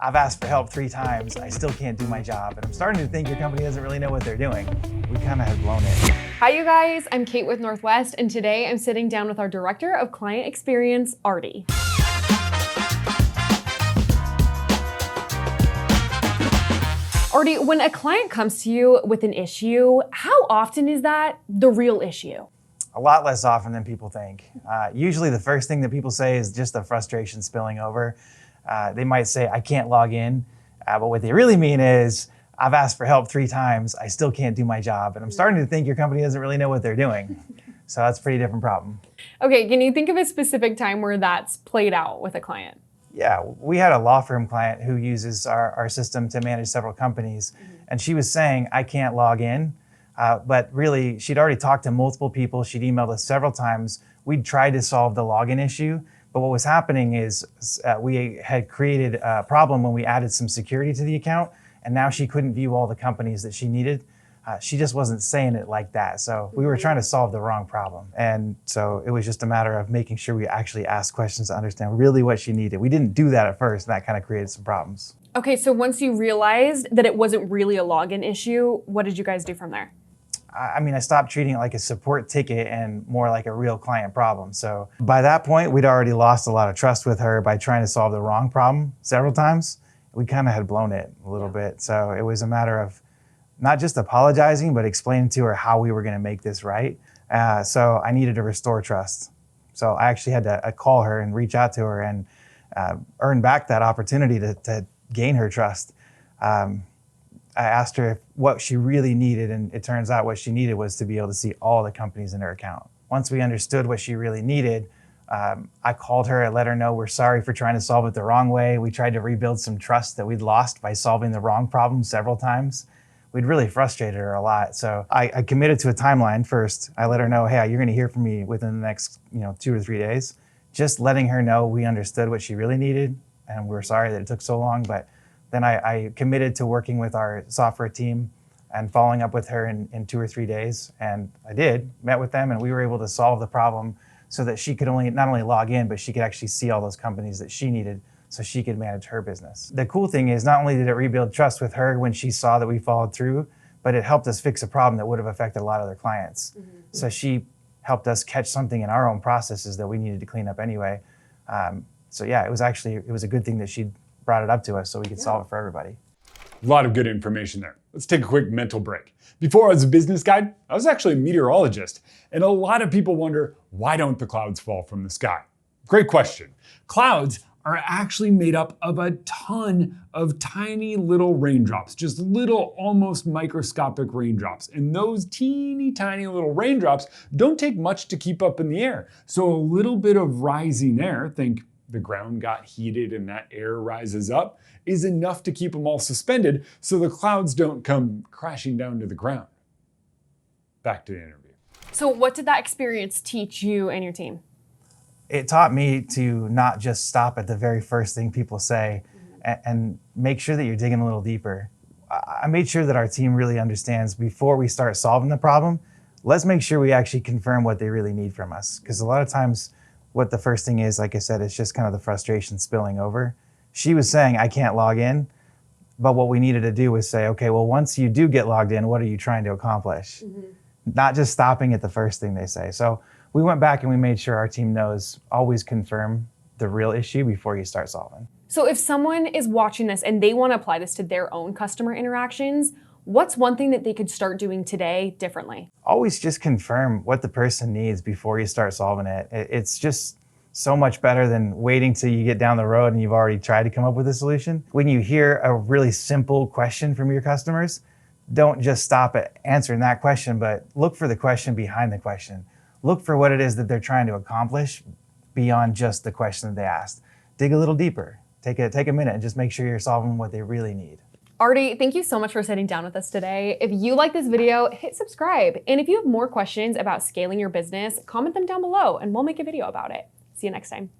I've asked for help 3 times, I still can't do my job, and I'm starting to think your company doesn't really know what they're doing. We kind of had blown it. Hi you guys, I'm Kate with Northwest, and today I'm sitting down with our Director of Client Experience, Artie. Artie, when a client comes to you with an issue, how often is that the real issue? A lot less often than people think. Usually the first thing that people say is just the frustration spilling over. They might say, I can't log in, but what they really mean is, I've asked for help 3 times, I still can't do my job, and I'm starting to think your company doesn't really know what they're doing. So that's a pretty different problem. Okay, can you think of a specific time where that's played out with a client? Yeah, we had a law firm client who uses our system to manage several companies, and she was saying, I can't log in, but really, she'd already talked to multiple people, she'd emailed us several times, we'd tried to solve the login issue, but what was happening is we had created a problem when we added some security to the account, and now she couldn't view all the companies that she needed. She just wasn't saying it like that. So we were trying to solve the wrong problem. And so it was just a matter of making sure we actually asked questions to understand really what she needed. We didn't do that at first, and that kind of created some problems. Okay, so once you realized that it wasn't really a login issue, what did you guys do from there? I stopped treating it like a support ticket and more like a real client problem. So by that point, we'd already lost a lot of trust with her by trying to solve the wrong problem several times. We kind of had blown it a little bit. So it was a matter of not just apologizing, but explaining to her how we were going to make this right. So I needed to restore trust. So I actually had to call her and reach out to her and earn back that opportunity to gain her trust. I asked her what she really needed, and it turns out what she needed was to be able to see all the companies in her account. Once we understood what she really needed, I called her and let her know we're sorry for trying to solve it the wrong way. We tried to rebuild some trust that we'd lost by solving the wrong problem several times. We'd really frustrated her a lot. So I committed to a timeline first. I let her know, hey, you're gonna hear from me within the next 2 or 3 days. Just letting her know we understood what she really needed, and we're sorry that it took so long, but then I committed to working with our software team and following up with her in 2 or 3 days. And I met with them, and we were able to solve the problem so that she could not only log in, but she could actually see all those companies that she needed so she could manage her business. The cool thing is not only did it rebuild trust with her when she saw that we followed through, but it helped us fix a problem that would have affected a lot of other clients. So she helped us catch something in our own processes that we needed to clean up anyway. So yeah, it was a good thing that she brought it up to us so we could solve it for everybody. A lot of good information there. Let's take a quick mental break. Before I was a business guy, I was actually a meteorologist. And a lot of people wonder, why don't the clouds fall from the sky? Great question. Clouds are actually made up of a ton of tiny little raindrops, just little, almost microscopic raindrops. And those teeny tiny little raindrops don't take much to keep up in the air. So a little bit of rising air, think the ground got heated and that air rises up, is enough to keep them all suspended so the clouds don't come crashing down to the ground. Back to the interview. So what did that experience teach you and your team? It taught me to not just stop at the very first thing people say and make sure that you're digging a little deeper. I made sure that our team really understands before we start solving the problem, let's make sure we actually confirm what they really need from us. Because a lot of times, what the first thing is, like I said, it's just kind of the frustration spilling over. She was saying, I can't log in, but what we needed to do was say, okay, well, once you do get logged in, what are you trying to accomplish? Not just stopping at the first thing they say. So we went back and we made sure our team knows, always confirm the real issue before you start solving. So if someone is watching this and they want to apply this to their own customer interactions, what's one thing that they could start doing today differently? Always just confirm what the person needs before you start solving it. It's just so much better than waiting till you get down the road and you've already tried to come up with a solution. When you hear a really simple question from your customers, don't just stop at answering that question, but look for the question behind the question. Look for what it is that they're trying to accomplish beyond just the question that they asked. Dig a little deeper. Take a minute and just make sure you're solving what they really need. Artie, thank you so much for sitting down with us today. If you like this video, hit subscribe. And if you have more questions about scaling your business, comment them down below and we'll make a video about it. See you next time.